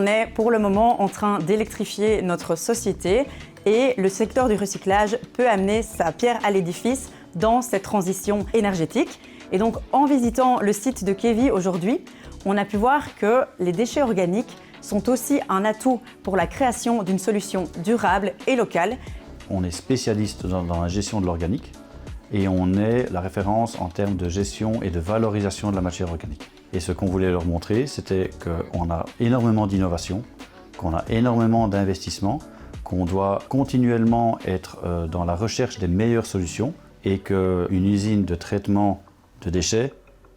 est pour le moment en train d'électrifier notre société et le secteur du recyclage peut amener sa pierre à l'édifice dans cette transition énergétique. Et donc en visitant le site de Kevi aujourd'hui, on a pu voir que les déchets organiques sont aussi un atout pour la création d'une solution durable et locale. On est spécialiste dans la gestion de l'organique et on est la référence en termes de gestion et de valorisation de la matière organique. Et ce qu'on voulait leur montrer, c'était qu'on a énormément d'innovation, qu'on a énormément d'investissements, qu'on doit continuellement être dans la recherche des meilleures solutions et qu'une usine de traitement de déchets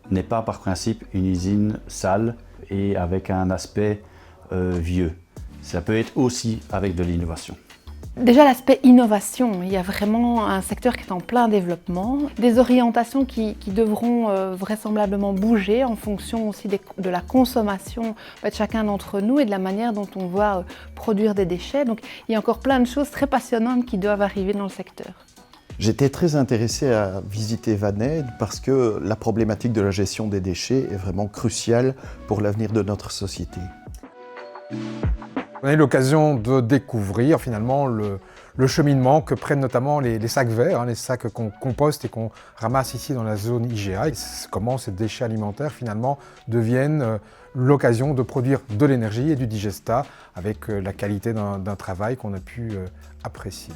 n'est pas par principe une usine sale et avec un aspect vieux. Ça peut être aussi avec de l'innovation. Déjà l'aspect innovation, il y a vraiment un secteur qui est en plein développement, des orientations qui devront vraisemblablement bouger en fonction aussi de la consommation de chacun d'entre nous et de la manière dont on va produire des déchets. Donc il y a encore plein de choses très passionnantes qui doivent arriver dans le secteur. J'étais très intéressé à visiter Vannes parce que la problématique de la gestion des déchets est vraiment cruciale pour l'avenir de notre société. On a eu l'occasion de découvrir finalement le cheminement que prennent notamment les sacs verts, les sacs qu'on composte et qu'on ramasse ici dans la zone IGA. Et comment ces déchets alimentaires finalement deviennent l'occasion de produire de l'énergie et du digestat avec la qualité d'un travail qu'on a pu apprécier.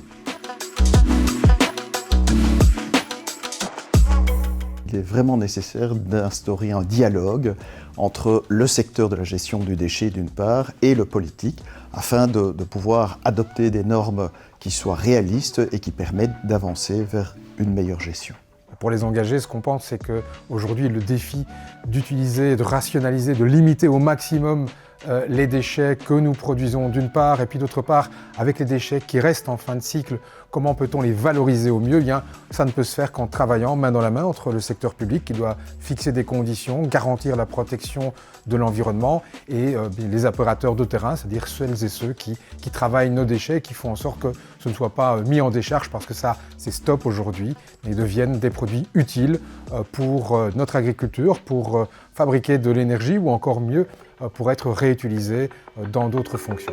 Il est vraiment nécessaire d'instaurer un dialogue entre le secteur de la gestion du déchet d'une part et le politique afin de pouvoir adopter des normes qui soient réalistes et qui permettent d'avancer vers une meilleure gestion. Pour les engagés, ce qu'on pense, c'est qu'aujourd'hui, le défi d'utiliser, de rationaliser, de limiter au maximum les déchets que nous produisons d'une part, et puis d'autre part, avec les déchets qui restent en fin de cycle, comment peut-on les valoriser au mieux? Eh bien, ça ne peut se faire qu'en travaillant main dans la main entre le secteur public qui doit fixer des conditions, garantir la protection de l'environnement et les opérateurs de terrain, c'est-à-dire celles et ceux qui travaillent nos déchets et qui font en sorte que ce ne soit pas mis en décharge parce que ça, c'est stop aujourd'hui, mais deviennent des produits utiles pour notre agriculture, pour fabriquer de l'énergie ou encore mieux, pour être réutilisés dans d'autres fonctions.